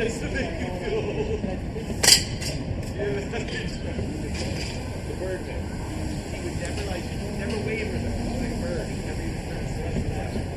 nice to make you feel old. Yeah, the Birdman. He would never waver though. He was like a bird. He never even turned his head back.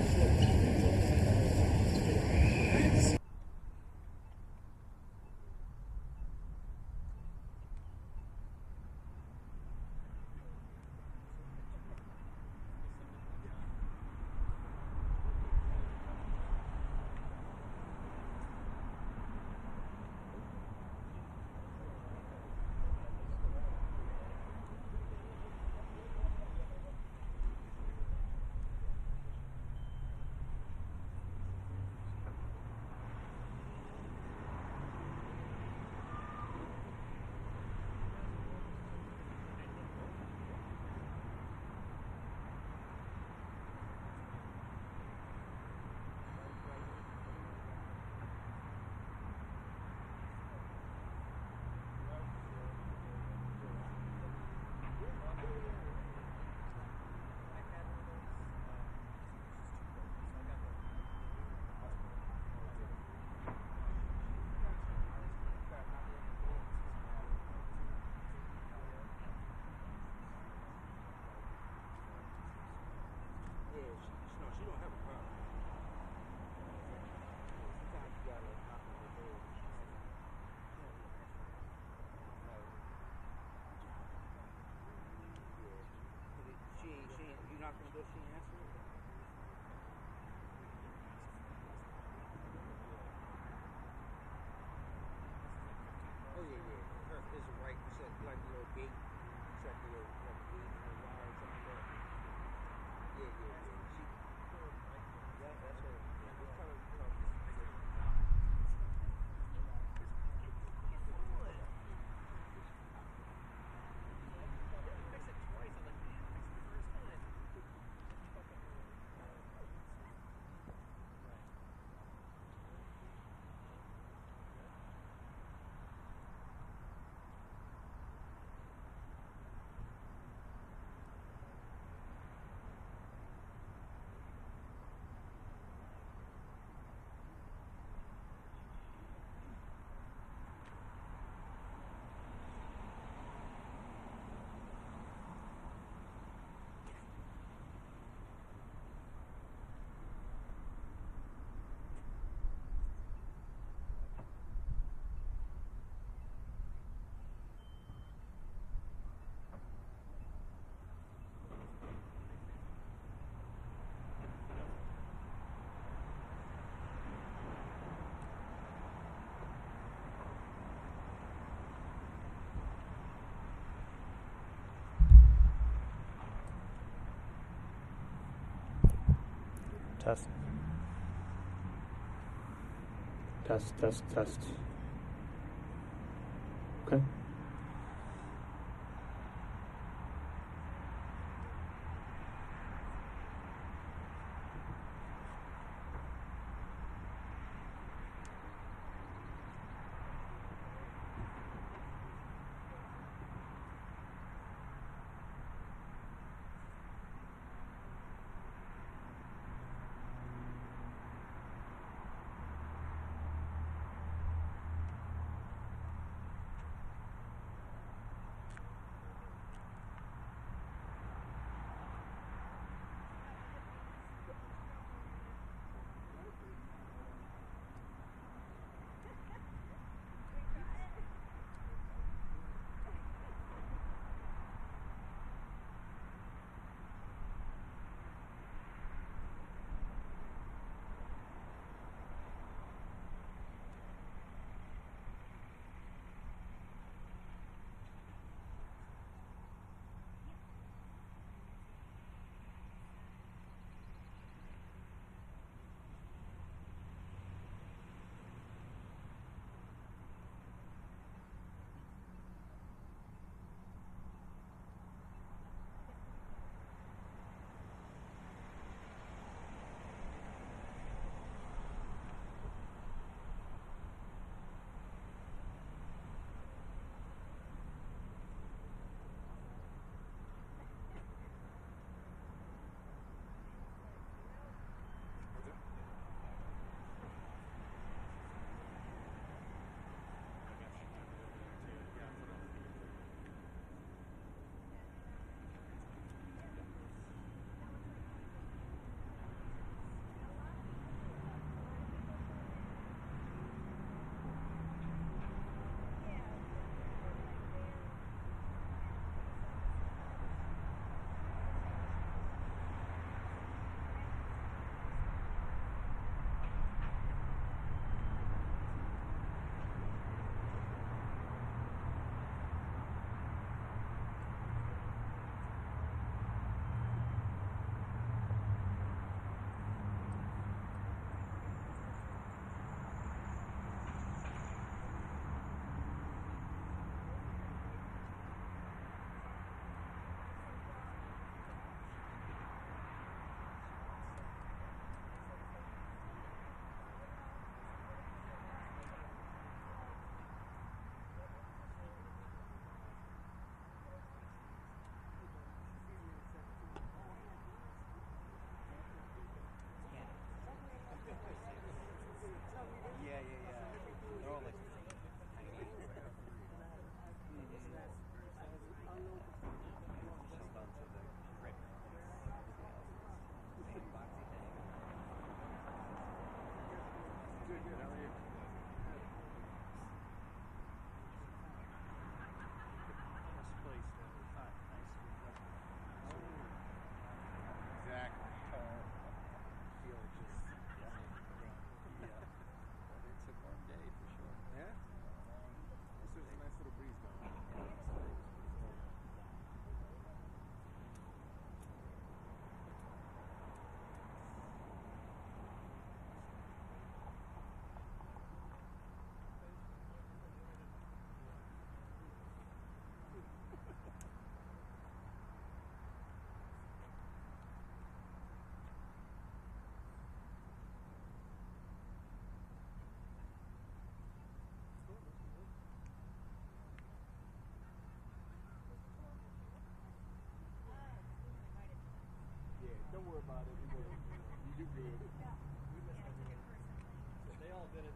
Test. Test, test, test. Okay. about it. You do good. They all did it.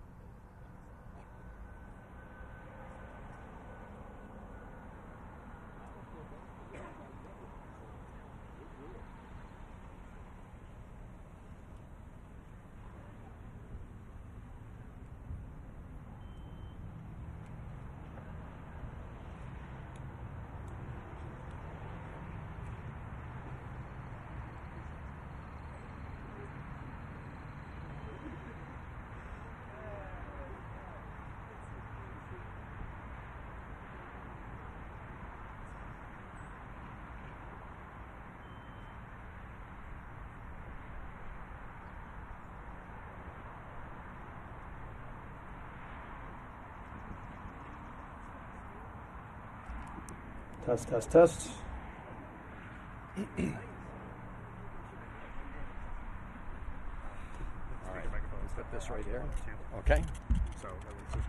Test, test, test. All right, let's put this right here. Okay. So that was just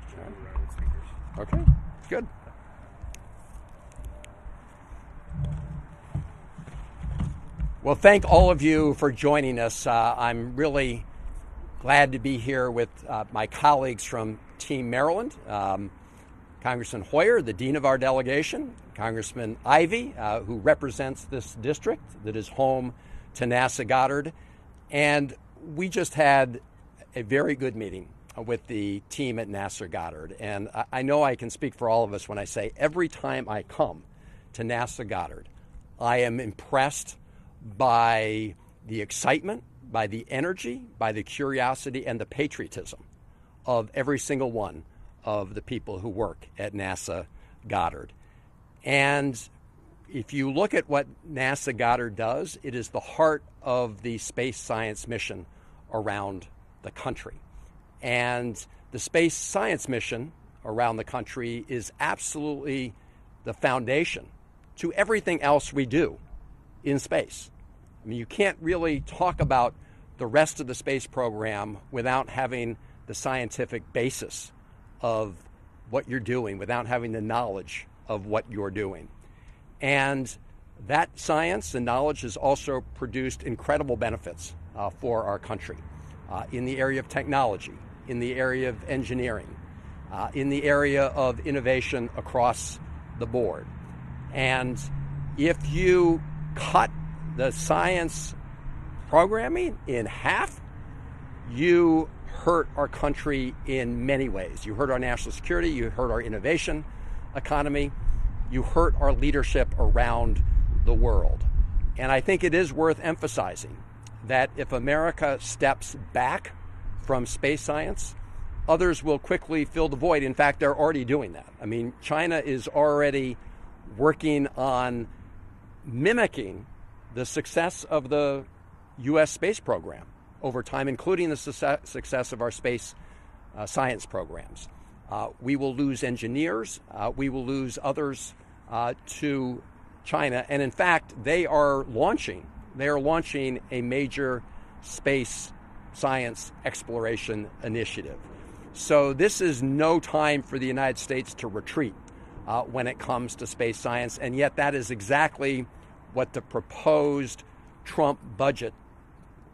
with speakers. Okay. Good. Well, thank all of you for joining us. I'm really glad to be here with my colleagues from Team Maryland. Congressman Hoyer, the dean of our delegation, Congressman Ivey, who represents this district that is home to NASA Goddard. And we just had a very good meeting with the team at NASA Goddard. And I know I can speak for all of us when I say every time I come to NASA Goddard, I am impressed by the excitement, by the energy, by the curiosity, and the patriotism of every single one of the people who work at NASA Goddard. And if you look at what NASA Goddard does, it is the heart of the space science mission around the country. And the space science mission around the country is absolutely the foundation to everything else we do in space. I mean, you can't really talk about the rest of the space program without having the scientific basis of what you're doing, without having the knowledge of what you're doing. And that science and knowledge has also produced incredible benefits for our country in the area of technology, in the area of engineering, in the area of innovation across the board. And if you cut the science programming in half, you hurt our country in many ways. You hurt our national security, you hurt our innovation economy, you hurt our leadership around the world. And I think it is worth emphasizing that if America steps back from space science, others will quickly fill the void. In fact, they're already doing that. I mean, China is already working on mimicking the success of the U.S. space program over time, including the success of our space science programs. We will lose engineers. We will lose others to China. And in fact, they are launching a major space science exploration initiative. So this is no time for the United States to retreat when it comes to space science. And yet that is exactly what the proposed Trump budget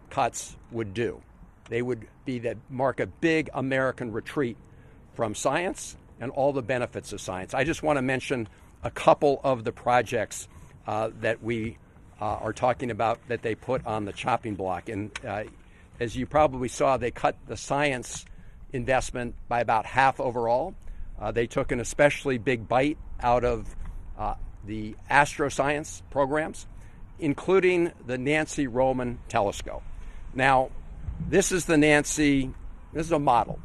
cuts would do. They would be that mark a big American retreat from science and all the benefits of science. I just want to mention a couple of the projects that we are talking about that they put on the chopping block. And as you probably saw, they cut the science investment by about half overall. They took an especially big bite out of the astroscience programs, including the Nancy Roman telescope. Now, this is a model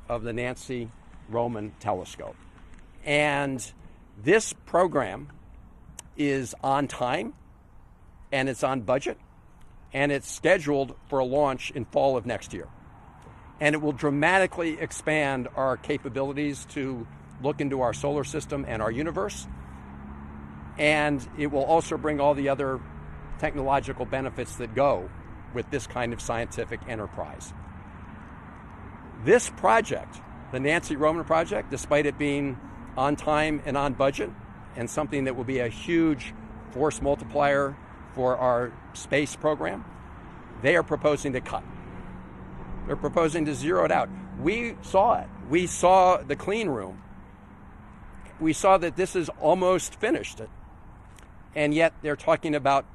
of the Nancy Roman telescope. And this program is on time, and it's on budget, and it's scheduled for a launch in fall of next year. And it will dramatically expand our capabilities to look into our solar system and our universe. And it will also bring all the other technological benefits that go with this kind of scientific enterprise. This project, the Nancy Roman project, despite it being on time and on budget, and something that will be a huge force multiplier for our space program, they are proposing to cut. They're proposing to zero it out. We saw it. We saw the clean room. We saw that this is almost finished. And yet they're talking about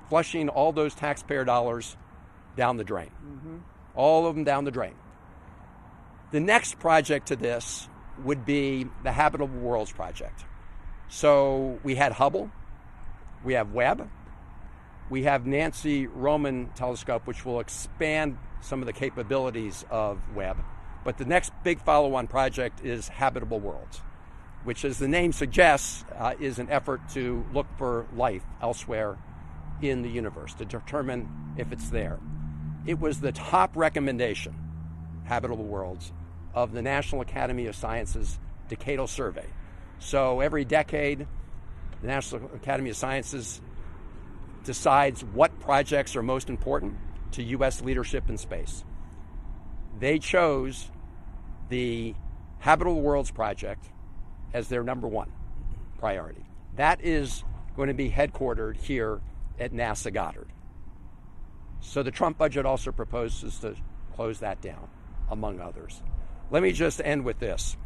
flushing all those taxpayer dollars down the drain. All of them down the drain. The next project to this would be the Habitable Worlds Project. So we had Hubble, we have Webb, we have Nancy Roman telescope, which will expand some of the capabilities of Webb. But the next big follow-on project is Habitable Worlds, which, as the name suggests, is an effort to look for life elsewhere in the universe, to determine if it's there. It was the top recommendation, Habitable Worlds, of the National Academy of Sciences Decadal Survey. So every decade, the National Academy of Sciences decides what projects are most important to U.S. leadership in space. They chose the Habitable Worlds Project as their number one priority. That is going to be headquartered here at NASA Goddard. So the Trump budget also proposes to close that down, among others. Let me just end with this.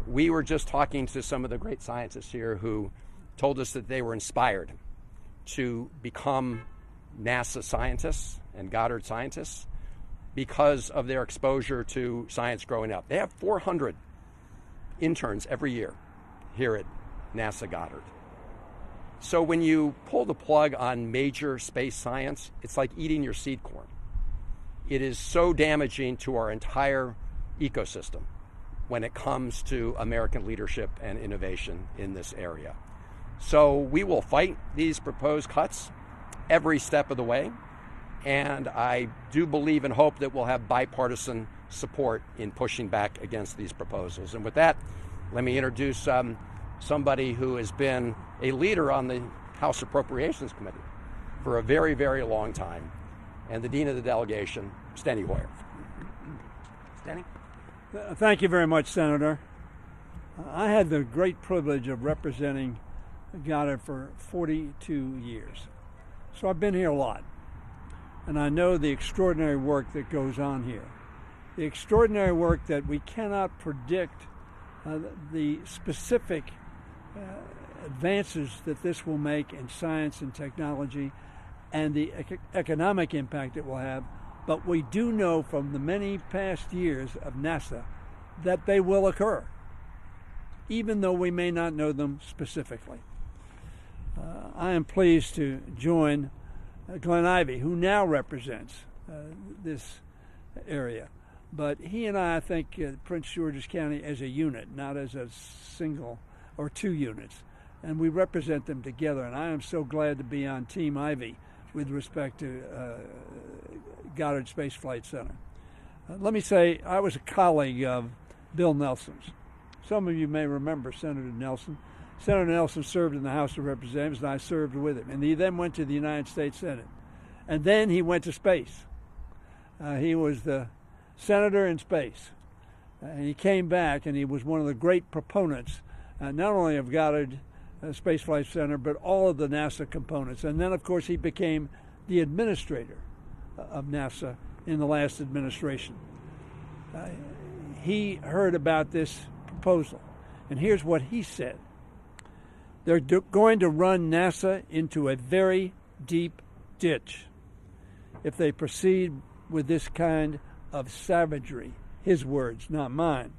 We were just talking to some of the great scientists here who told us that they were inspired to become NASA scientists and Goddard scientists because of their exposure to science growing up. They have 400 interns every year here at NASA Goddard. So when you pull the plug on major space science, it's like eating your seed corn. It is so damaging to our entire ecosystem when it comes to American leadership and innovation in this area. So we will fight these proposed cuts every step of the way, and I do believe and hope that we'll have bipartisan support in pushing back against these proposals. And with that, let me introduce somebody who has been a leader on the House Appropriations Committee for a very, very long time, and the Dean of the Delegation, Steny Hoyer. Steny? Thank you very much, Senator. I had the great privilege of representing Goddard for 42 years. So I've been here a lot, and I know the extraordinary work that goes on here. The extraordinary work that we cannot predict the specific advances that this will make in science and technology and the economic impact it will have, but we do know from the many past years of NASA that they will occur, even though we may not know them specifically. I am pleased to join Glenn Ivey, who now represents this area. But he and I think Prince George's County as a unit, not as a single or two units. And we represent them together. And I am so glad to be on Team Ivey with respect to Goddard Space Flight Center. Let me say, I was a colleague of Bill Nelson's. Some of you may remember Senator Nelson. Senator Nelson served in the House of Representatives, and I served with him. And he then went to the United States Senate. And then he went to space. He was the senator in space. And he came back, and he was one of the great proponents, not only of Goddard Space Flight Center, but all of the NASA components. And then, of course, he became the administrator of NASA in the last administration. He heard about this proposal, and here's what he said. They're going to run NASA into a very deep ditch if they proceed with this kind of savagery. His words, not mine.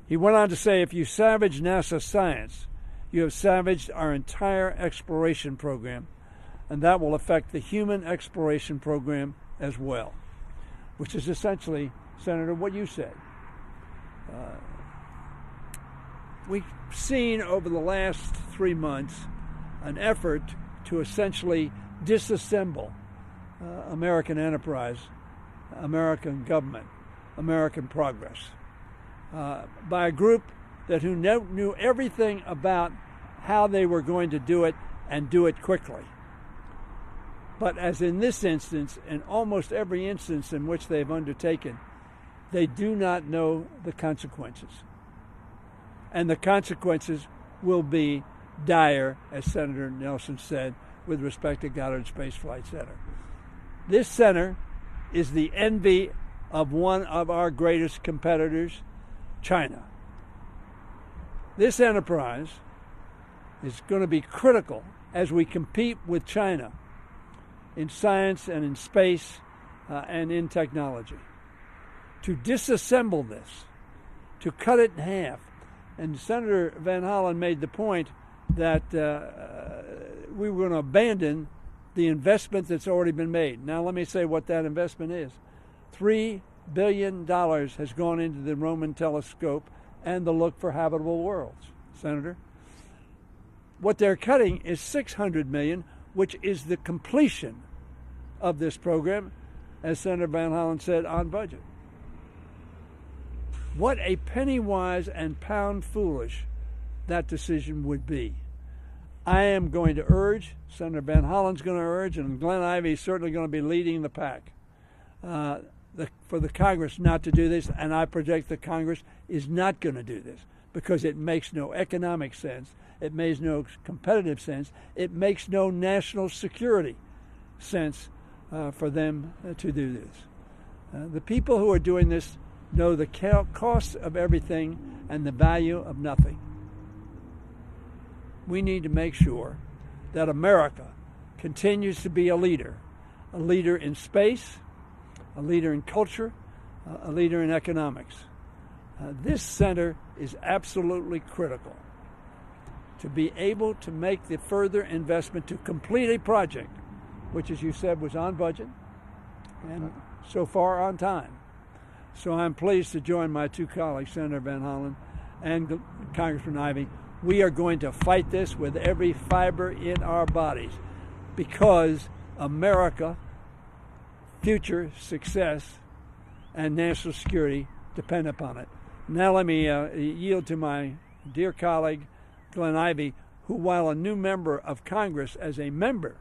He went on to say, if you savage NASA science, you have savaged our entire exploration program, and that will affect the human exploration program as well, which is essentially, Senator, what you said. We've seen over the last 3 months an effort to essentially disassemble American enterprise, American government, American progress by a group that who knew everything about how they were going to do it and do it quickly. But as in this instance, and almost every instance in which they've undertaken, they do not know the consequences. And the consequences will be dire, as Senator Nelson said, with respect to Goddard Space Flight Center. This center is the envy of one of our greatest competitors, China. This enterprise is going to be critical as we compete with China in science and in space and in technology. To disassemble this, to cut it in half, and Senator Van Hollen made the point that we were going to abandon the investment that's already been made. Now let me say what that investment is. $3 billion has gone into the Roman telescope and the look for habitable worlds, Senator. What they're cutting is $600 million, which is the completion of this program, as Senator Van Hollen said, on budget. What a penny wise and pound foolish that decision would be. I am going to urge, Senator Van Hollen's going to urge, and Glenn Ivey is certainly going to be leading the pack for the Congress not to do this, and I project the Congress is not going to do this because it makes no economic sense, it makes no competitive sense, it makes no national security sense for them to do this. The people who are doing this know the cost of everything and the value of nothing. We need to make sure that America continues to be a leader in space, a leader in culture, a leader in economics. This center is absolutely critical to be able to make the further investment to complete a project, which, as you said, was on budget and so far on time. So I'm pleased to join my two colleagues, Senator Van Hollen and Congressman Ivey. We are going to fight this with every fiber in our bodies because America, future success, and national security depend upon it. Now let me yield to my dear colleague, Glenn Ivey, who, while a new member of Congress, as a member,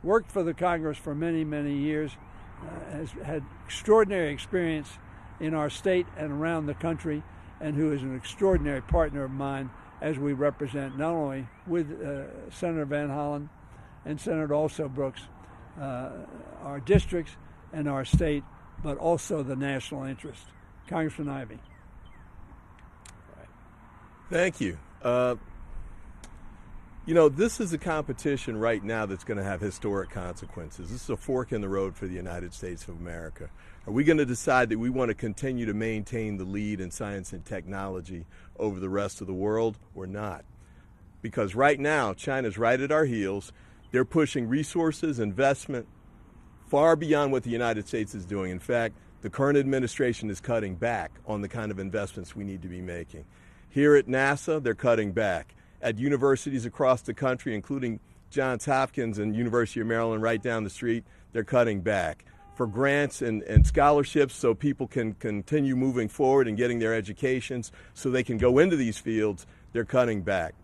worked for the Congress for many, many years, has had extraordinary experience in our state and around the country, and who is an extraordinary partner of mine as we represent not only with Senator Van Hollen and Senator also Brooks, our districts and our state, but also the national interest. Congressman Ivey. Thank you. This is a competition right now that's going to have historic consequences. This is a fork in the road for the United States of America. Are we going to decide that we want to continue to maintain the lead in science and technology over the rest of the world or not? Because right now, China's right at our heels. They're pushing resources, investment, far beyond what the United States is doing. In fact, the current administration is cutting back on the kind of investments we need to be making. Here at NASA, they're cutting back. At universities across the country, including Johns Hopkins and University of Maryland right down the street, they're cutting back. For grants and scholarships so people can continue moving forward and getting their educations so they can go into these fields, they're cutting back.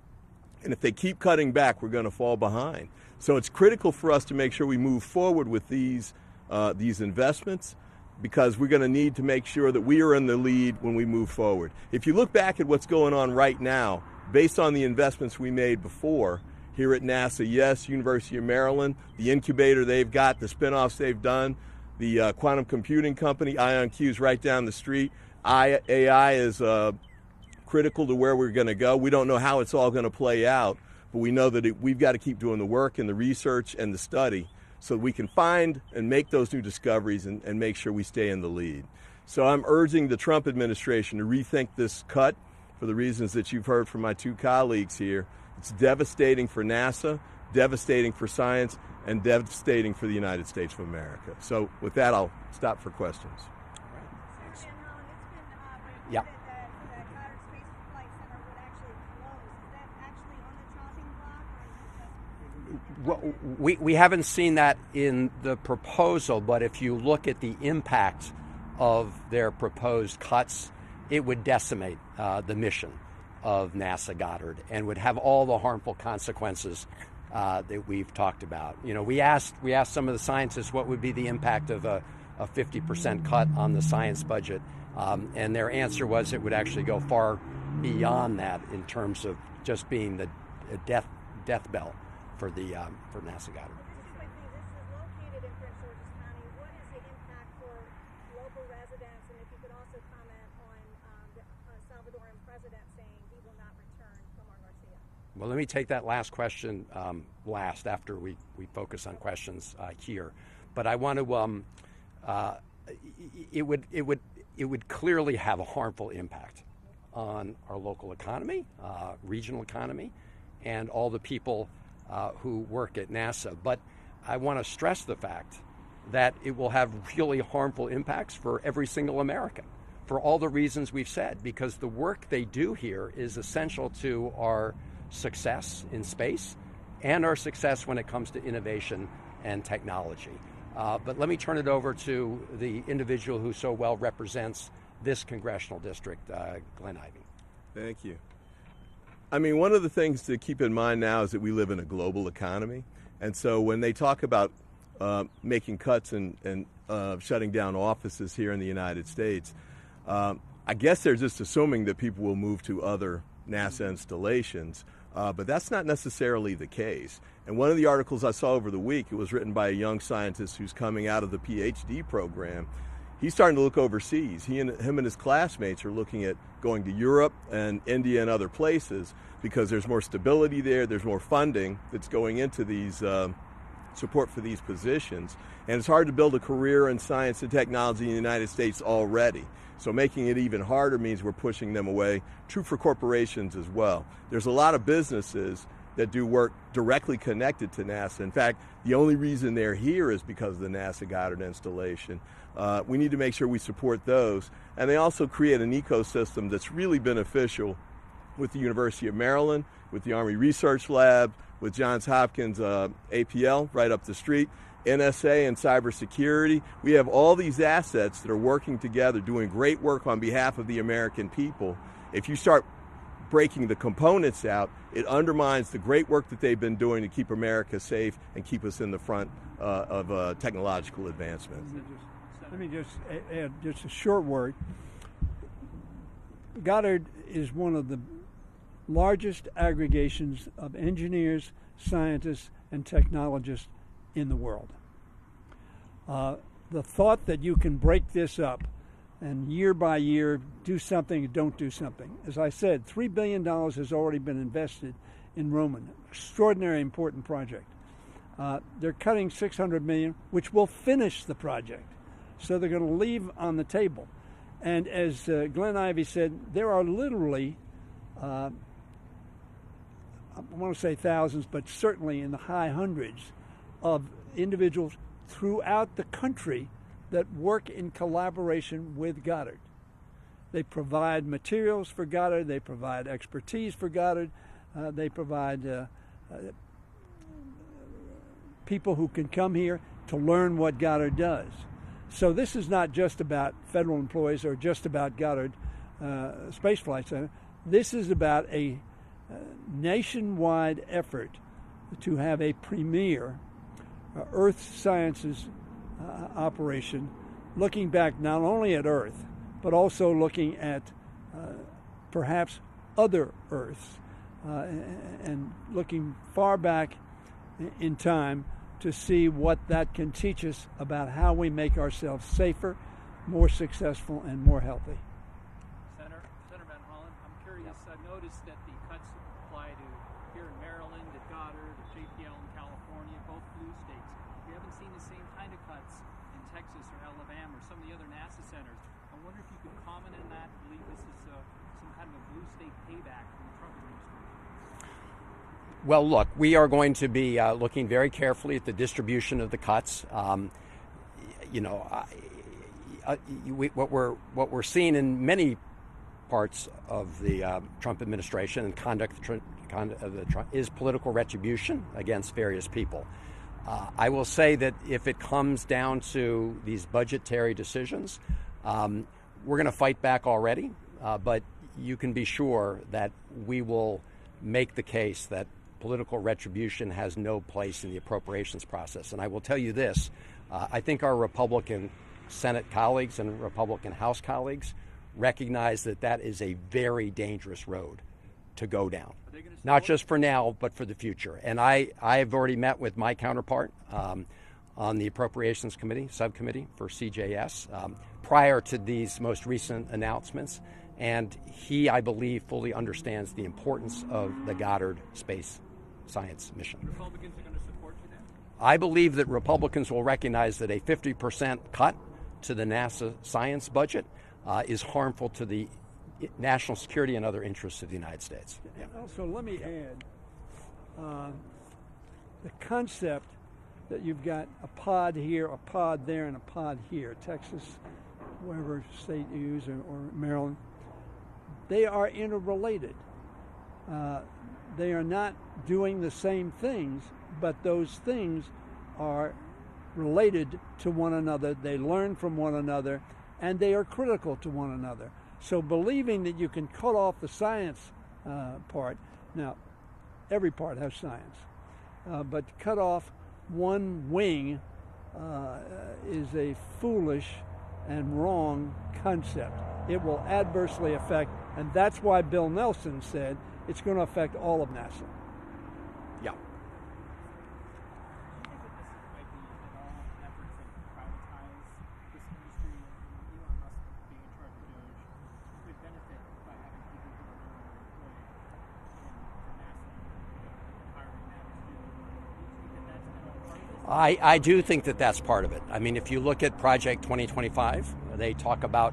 And if they keep cutting back, we're going to fall behind. So it's critical for us to make sure we move forward with these investments, because we're going to need to make sure that we are in the lead when we move forward. If you look back at what's going on right now, based on the investments we made before here at NASA, yes, University of Maryland, the incubator they've got, the spinoffs they've done, the quantum computing company, IonQ, is right down the street. AI is critical to where we're going to go. We don't know how it's all going to play out, but we know that we've got to keep doing the work and the research and the study so we can find and make those new discoveries and make sure we stay in the lead. So I'm urging the Trump administration to rethink this cut for the reasons that you've heard from my two colleagues here. It's devastating for NASA, devastating for science, and devastating for the United States of America. So with that, I'll stop for questions. Senator Van Hollen, it's been Yeah. reported that the Goddard Space Flight Center would actually close. Is that actually on the chopping block, or is it just... Well, we haven't seen that in the proposal, but if you look at the impact of their proposed cuts, it would decimate the mission of NASA Goddard and would have all the harmful consequences that we've talked about. We asked some of the scientists what would be the impact of a 50% cut on the science budget, and their answer was it would actually go far beyond that in terms of just being the death bell for NASA Goddard. This is located in Prince George's County. also comment on the Salvadoran president saying he will not return Omar Garcia? Well, let me take that last question last after we focus on questions here. But I want to, it would clearly have a harmful impact on our local economy, regional economy, and all the people who work at NASA. But I want to stress the fact that it will have really harmful impacts for every single American, for all the reasons we've said, because the work they do here is essential to our success in space and our success when it comes to innovation and technology. But let me turn it over to the individual who so well represents this congressional district, Glenn Ivey. Thank you. I mean, one of the things to keep in mind now is that we live in a global economy. And so when they talk about making cuts and shutting down offices here in the United States, I guess they're just assuming that people will move to other NASA installations, but that's not necessarily the case. And one of the articles I saw over the week, it was written by a young scientist who's coming out of the PhD program. He's starting to look overseas. Him and his classmates are looking at going to Europe and India and other places because there's more stability there, there's more funding that's going into these support for these positions. And it's hard to build a career in science and technology in the United States already. So making it even harder means we're pushing them away. True for corporations as well. There's a lot of businesses that do work directly connected to NASA. In fact, the only reason they're here is because of the NASA Goddard installation. We need to make sure we support those. And they also create an ecosystem that's really beneficial with the University of Maryland, with the Army Research Lab, with Johns Hopkins APL right up the street, NSA and cybersecurity. We have all these assets that are working together, doing great work on behalf of the American people. If you start breaking the components out, it undermines the great work that they've been doing to keep America safe and keep us in the front of technological advancement. Let me just add just a short word. Goddard is one of the largest aggregations of engineers, scientists, and technologists in the world. The thought that you can break this up and year by year do something and don't do something. As I said, $3 billion has already been invested in Roman. Extraordinary important project. They're cutting $600 million, which will finish the project. So they're going to leave on the table. And as Glenn Ivey said, there are literally, I want to say thousands, but certainly in the high hundreds of individuals throughout the country that work in collaboration with Goddard. They provide materials for Goddard, they provide expertise for Goddard, they provide people who can come here to learn what Goddard does. So this is not just about federal employees or just about Goddard Space Flight Center. This is about a nationwide effort to have a premier Earth sciences operation, looking back not only at Earth, but also looking at perhaps other Earths, and looking far back in time to see what that can teach us about how we make ourselves safer, more successful, and more healthy. Senator Van Hollen, I'm curious, I've noticed that the cuts apply to here in Maryland, at Goddard, at JPL in California, both blue states. We haven't seen the same kind of cuts in Texas or Alabama or some of the other NASA centers. I wonder if you could comment on that. I believe this is some kind of a blue state payback from the Trump administration. Well, look, we are going to be looking very carefully at the distribution of the cuts. What we're seeing in many parts of the Trump administration and conduct of the Trump is political retribution against various people. I will say that if it comes down to these budgetary decisions, we're going to fight back already, but you can be sure that we will make the case that political retribution has no place in the appropriations process. And I will tell you this, I think our Republican Senate colleagues and Republican House colleagues recognize that that is a very dangerous road to go down. Not just for now, but for the future. And I have already met with my counterpart on the Appropriations Committee, subcommittee for CJS, prior to these most recent announcements. And he, I believe, fully understands the importance of the Goddard space science mission. Republicans are going to support you then? I believe that Republicans will recognize that a 50% cut to the NASA science budget is harmful to the national security and other interests of the United States. Yeah. Also, let me add the concept that you've got a pod here, a pod there, and a pod here, Texas, wherever state you use, or Maryland, they are interrelated. They are not doing the same things, but those things are related to one another. They learn from one another, and they are critical to one another. So believing that you can cut off the science part, now every part has science, but cut off one wing is a foolish and wrong concept. It will adversely affect, and that's why Bill Nelson said it's going to affect all of NASA. Yeah. Do you think that this might be at all efforts to privatize this industry, and Elon Musk being in charge of DOGE could benefit by having people who are no longer employed in NASA hiring that as well? Do you think that that's at all part of this? I do think that that's part of it. I mean, if you look at Project 2025, they talk about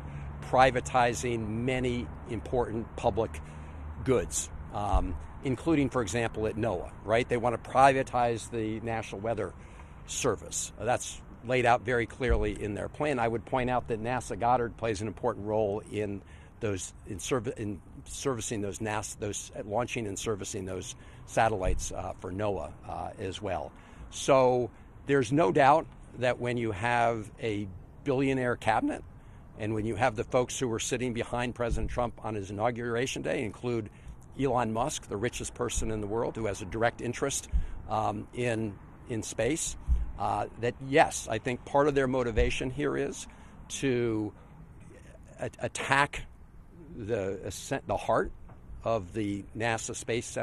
privatizing many important public goods, including, for example, at NOAA, right? They want to privatize the National Weather Service. That's laid out very clearly in their plan. I would point out that NASA Goddard plays an important role in those in servicing those launching and servicing those satellites for NOAA as well. So there's no doubt that when you have a billionaire cabinet, and when you have the folks who were sitting behind President Trump on his inauguration day, include Elon Musk, the richest person in the world, who has a direct interest in space, that yes, I think part of their motivation here is to attack the heart of the NASA Space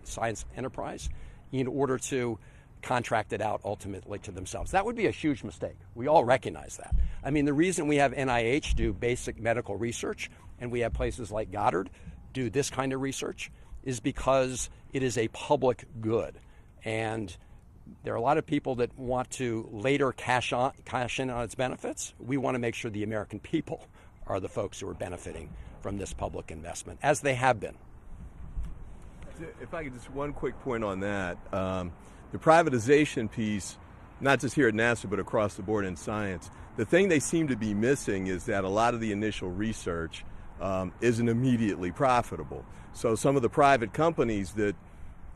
Science enterprise in order to contract it out ultimately to themselves. That would be a huge mistake. We all recognize that. I mean, the reason we have NIH do basic medical research and we have places like Goddard do this kind of research is because it is a public good. And there are a lot of people that want to later cash in on its benefits. We want to make sure the American people are the folks who are benefiting from this public investment, as they have been. If I could just one quick point on that. The privatization piece, not just here at NASA, but across the board in science, the thing they seem to be missing is that a lot of the initial research isn't immediately profitable. So some of the private companies that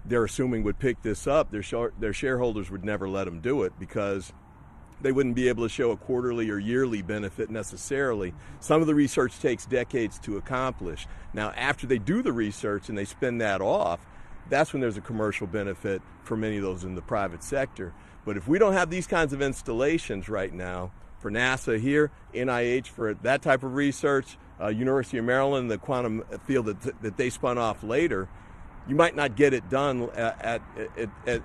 they're assuming would pick this up, their shareholders would never let them do it because they wouldn't be able to show a quarterly or yearly benefit necessarily. Some of the research takes decades to accomplish. Now, after they do the research and they spin that off, that's when there's a commercial benefit for many of those in the private sector. But if we don't have these kinds of installations right now, for NASA here, NIH for that type of research, University of Maryland, the quantum field that they spun off later, you might not get it done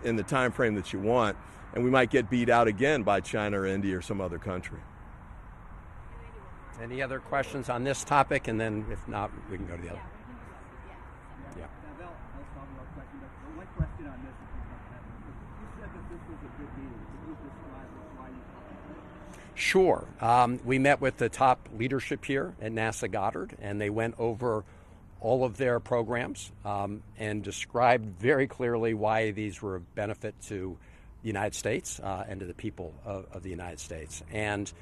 in the time frame that you want, and we might get beat out again by China or India or some other country. Any other questions on this topic? And then if not, we can go to the other. Yeah. I'll follow up question. But one question on this, if you don't have it. You said that this was a good meeting. Can you describe why you thought that? Sure. We met with the top leadership here at NASA Goddard, and they went over all of their programs and described very clearly why these were of benefit to the United States and to the people of the United States. And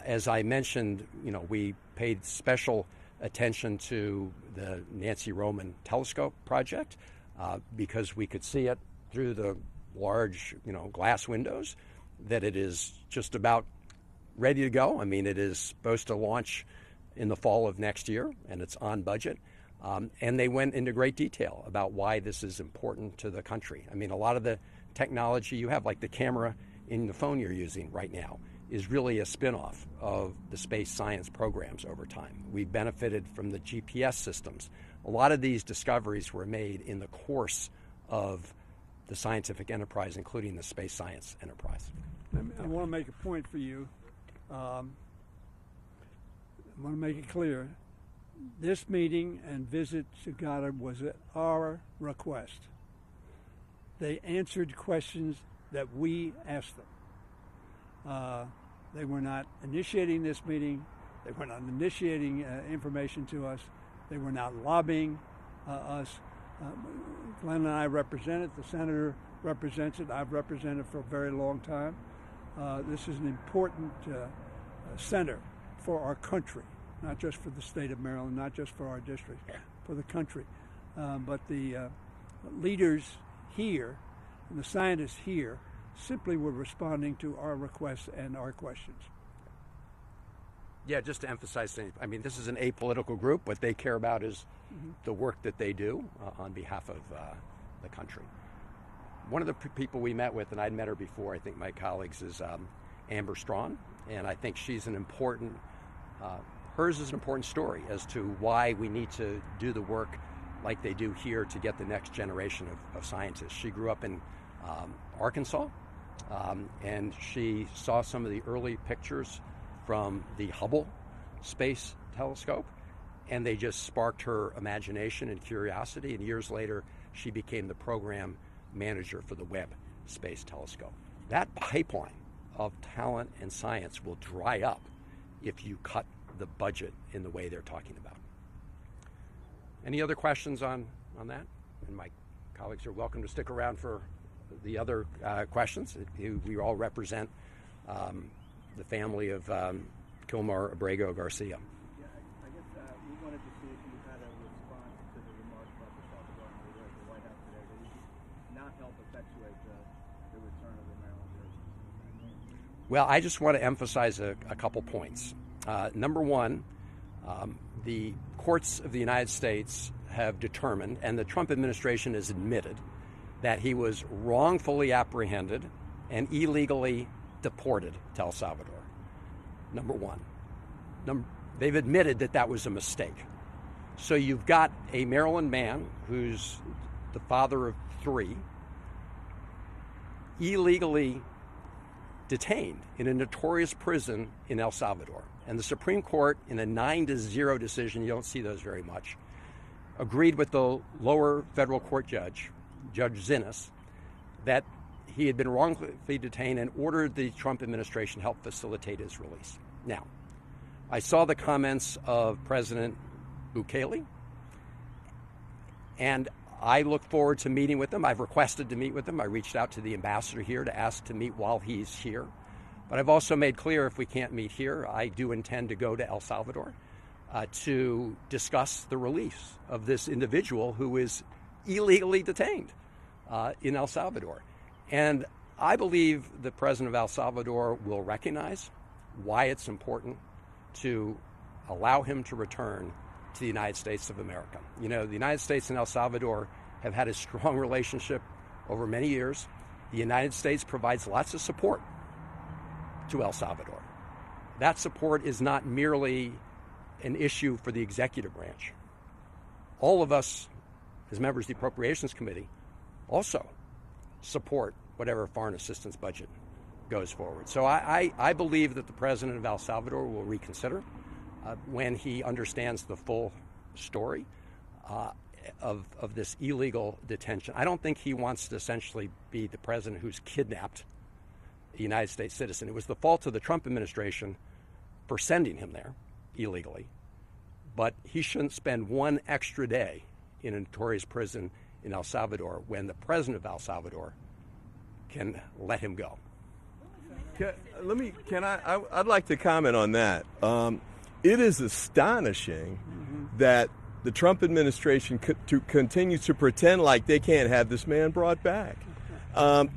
as I mentioned, we paid special attention to the Nancy Roman telescope project because we could see it through the large, glass windows, that it is just about ready to go. I mean, it is supposed to launch in the fall of next year, and it's on budget. And they went into great detail about why this is important to the country. I mean, a lot of the technology you have, like the camera in the phone you're using right now, is really a spin-off of the space science programs over time. We benefited from the GPS systems. A lot of these discoveries were made in the course of the scientific enterprise, including the space science enterprise. I want to make a point for you. I want to make it clear. This meeting and visit to Goddard was at our request. They answered questions that we asked them. They were not initiating this meeting. They were not initiating information to us. They were not lobbying us. Glenn and I represent it. The senator represents it. I've represented it for a very long time. This is an important center for our country, not just for the state of Maryland, not just for our district, for the country. But the leaders here and the scientists here simply were responding to our requests and our questions. Yeah, just to emphasize things. I mean, this is an apolitical group. What they care about is the work that they do on behalf of the country. One of the people we met with, and I'd met her before, I think my colleagues, is Amber Strawn, and I think she's an important, hers is an important story as to why we need to do the work like they do here to get the next generation of scientists. She grew up in Arkansas, and she saw some of the early pictures from the Hubble Space Telescope, and they just sparked her imagination and curiosity, and years later she became the program manager for the Webb Space Telescope. That pipeline of talent and science will dry up if you cut the budget in the way they're talking about. Any other questions on that? And my colleagues are welcome to stick around for the other questions. We all represent the family of Kilmar Abrego Garcia. Yeah, I guess we wanted to see if you had a response to the remarks about the Salvador leader at the White House today that he did not help effectuate the return of the Marylanders. Well, I just want to emphasize a couple points. Number one, the courts of the United States have determined, and the Trump administration has admitted, that he was wrongfully apprehended and illegally deported to El Salvador. Number one. They've admitted that that was a mistake. So you've got a Maryland man who's the father of 3, illegally detained in a notorious prison in El Salvador. And the Supreme Court, in a 9-0 decision, you don't see those very much, agreed with the lower federal court judge, Judge Zinnes, that he had been wrongfully detained and ordered the Trump administration help facilitate his release. Now, I saw the comments of President Bukele, and I look forward to meeting with him. I've requested to meet with him. I reached out to the ambassador here to ask to meet while he's here. But I've also made clear if we can't meet here, I do intend to go to El Salvador to discuss the release of this individual who is illegally detained in El Salvador. And I believe the president of El Salvador will recognize why it's important to allow him to return to the United States of America. You know, the United States and El Salvador have had a strong relationship over many years. The United States provides lots of support to El Salvador. That support is not merely an issue for the executive branch. All of us, as members of the Appropriations Committee, also support whatever foreign assistance budget goes forward. So I believe that the president of El Salvador will reconsider when he understands the full story of this illegal detention. I don't think he wants to essentially be the president who's kidnapped a United States citizen. It was the fault of the Trump administration for sending him there illegally, but he shouldn't spend one extra day in a notorious prison in El Salvador when the president of El Salvador can let him go. I'd like to comment on that. It is astonishing that the Trump administration continues to pretend like they can't have this man brought back.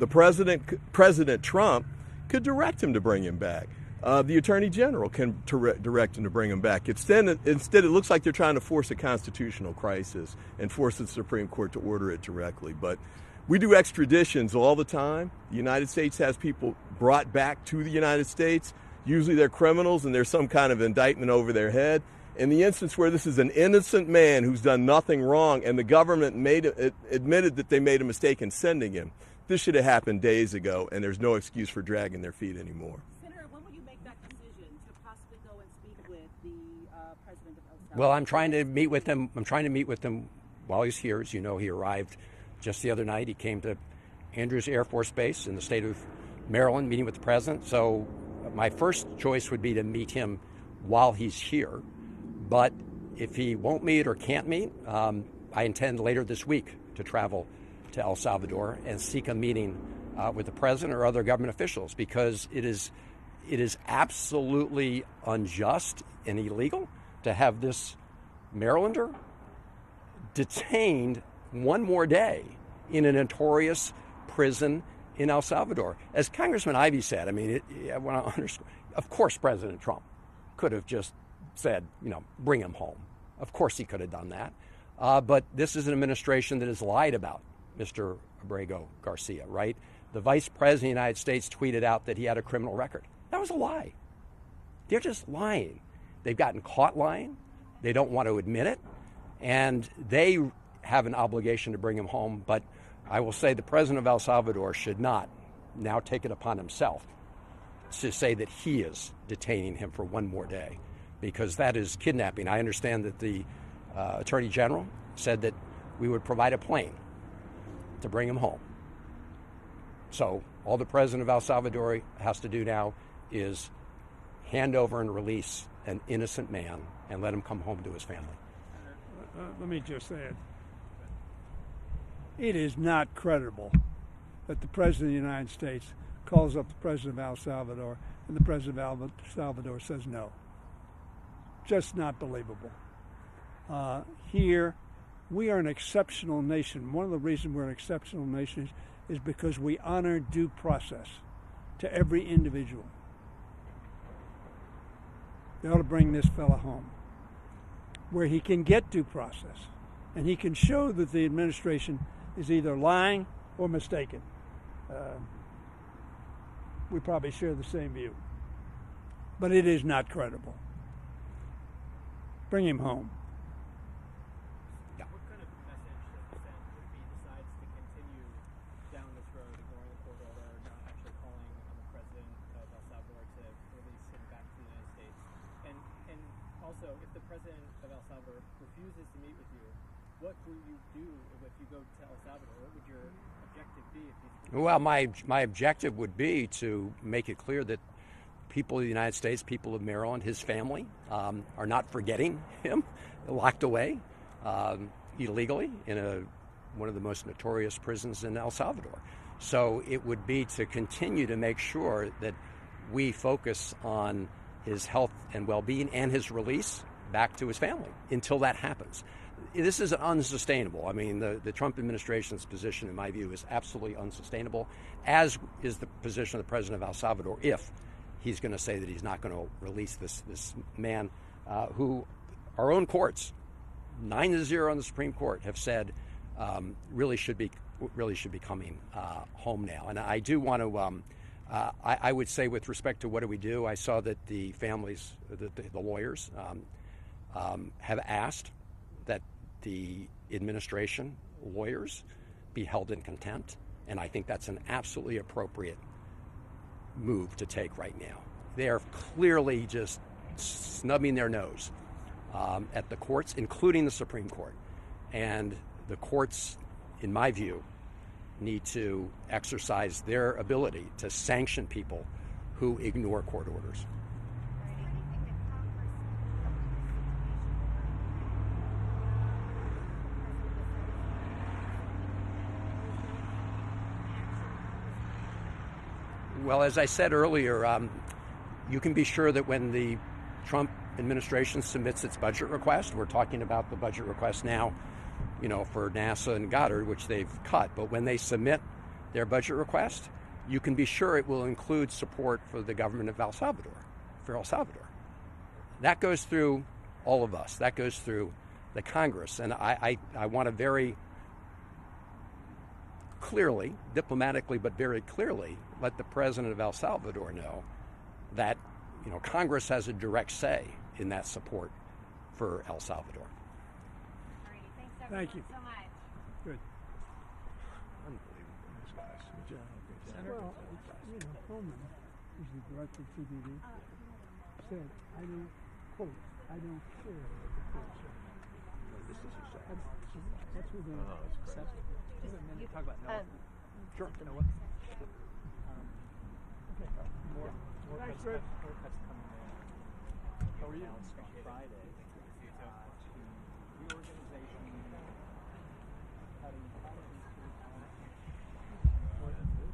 President Trump could direct him to bring him back. The Attorney General can direct him to bring him back. Instead, it looks like they're trying to force a constitutional crisis and force the Supreme Court to order it directly. But we do extraditions all the time. The United States has people brought back to the United States. Usually they're criminals and there's some kind of indictment over their head. In the instance where this is an innocent man who's done nothing wrong and the government admitted that they made a mistake in sending him, This should have happened days ago, and there's no excuse for dragging their feet anymore. Senator, when will you make that decision to possibly go and speak with the president of El Salvador? Well, I'm trying to meet with him. I'm trying to meet with him while he's here. As you know, he arrived just the other night. He came to Andrews Air Force Base in the state of Maryland, meeting with the president. So my first choice would be to meet him while he's here. But if he won't meet or can't meet, I intend later this week to travel to El Salvador and seek a meeting with the president or other government officials, because it is absolutely unjust and illegal to have this Marylander detained one more day in a notorious prison in El Salvador. As Congressman Ivey said, I mean, I want to underscore, of course President Trump could have just said, bring him home. Of course he could have done that. But this is an administration that has lied about Mr. Abrego Garcia, right? The Vice President of the United States tweeted out that he had a criminal record. That was a lie. They're just lying. They've gotten caught lying. They don't want to admit it. And they have an obligation to bring him home. But I will say the president of El Salvador should not now take it upon himself to say that he is detaining him for one more day, because that is kidnapping. I understand that the Attorney General said that we would provide a plane to bring him home. So all the president of El Salvador has to do now is hand over and release an innocent man and let him come home to his family. Let me just say it is not credible that the President of the United States calls up the President of El Salvador and the President of El Salvador says no. Just not believable. Here, we are an exceptional nation. One of the reasons we're an exceptional nation is because we honor due process to every individual. They ought to bring this fella home, where he can get due process, and he can show that the administration is either lying or mistaken. We probably share the same view, but it is not credible. Bring him home. What kind of message does it send if he decides to continue down this road, ignoring the court order, not actually calling on the president of El Salvador to release him back to the United States? And also, if the president of El Salvador refuses to meet with you, what will you do if you go to El Salvador? What would your objective be? Well, my objective would be to make it clear that people of the United States, people of Maryland, his family, are not forgetting him, locked away illegally in one of the most notorious prisons in El Salvador. So it would be to continue to make sure that we focus on his health and well-being and his release back to his family until that happens. This is unsustainable. I mean, the Trump administration's position, in my view, is absolutely unsustainable, as is the position of the president of El Salvador, if he's going to say that he's not going to release this man who our own courts, 9-0 on the Supreme Court, have said really should be coming home now. And I do want to, I would say, with respect to what do we do, I saw that the families, the lawyers, have asked that the administration lawyers be held in contempt, and I think that's an absolutely appropriate move to take right now. They are clearly just snubbing their nose at the courts, including the Supreme Court. And the courts, in my view, need to exercise their ability to sanction people who ignore court orders. Well, as I said earlier, you can be sure that when the Trump administration submits its budget request, we're talking about the budget request now, for NASA and Goddard, which they've cut, but when they submit their budget request, you can be sure it will include support for the government of El Salvador, for El Salvador. That goes through all of us. That goes through the Congress. And I want to very clearly, diplomatically, but very clearly, let the president of El Salvador know that Congress has a direct say in that support for El Salvador. Alrighty, thanks everyone Thank you. so much. Good. Unbelievable, these guys. Senator? Well, you know, Coleman, who's the director of CBD, said, I don't, quote, I don't care what the court says. That's who they are. Give it a minute to talk about Noah. Sure. Noah. Okay. More Thanks, cuts Rich. coming in. How are you? Announced on Friday. To reorganization, cutting policies to research continues.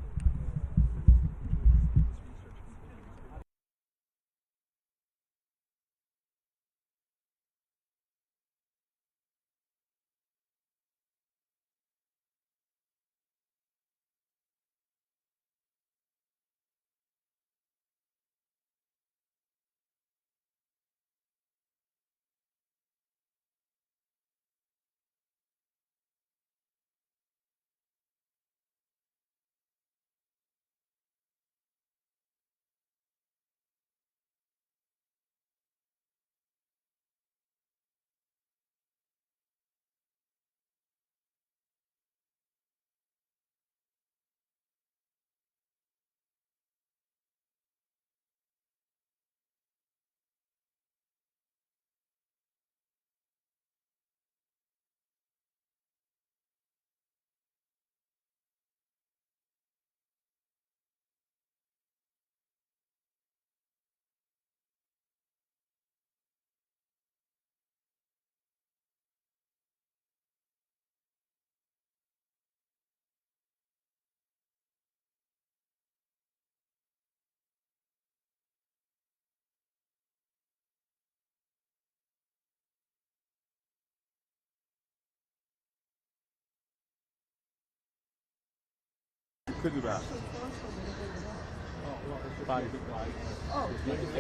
Piggyback. I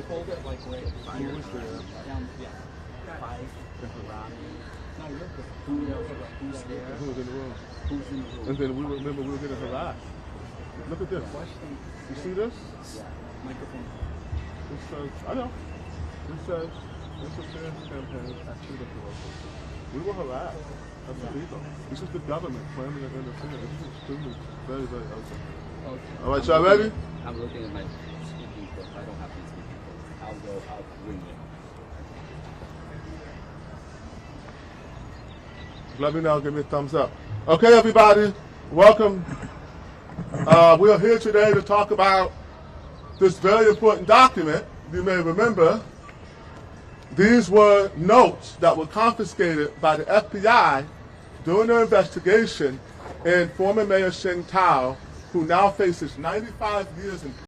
hold it like right here. Down, yeah. Five. Now you're who's there? Who's in the room? Who's in the room? And then we remember we were getting harassed. Look at this. You see this? Yeah. Microphone. It says, I know. It says, interference campaign activity workers. We were harassed. That's illegal. This is the government claiming that interference. This is extremely, very, very ugly. Okay. All right, y'all ready? I'm looking at my speaking book. I don't have my speaking book. I'll bring it. Let me know. Give me a thumbs up. Okay, everybody. Welcome. We are here today to talk about this very important document. You may remember these were notes that were confiscated by the FBI during their investigation in former Mayor Sheng Tao, who now faces 95 years in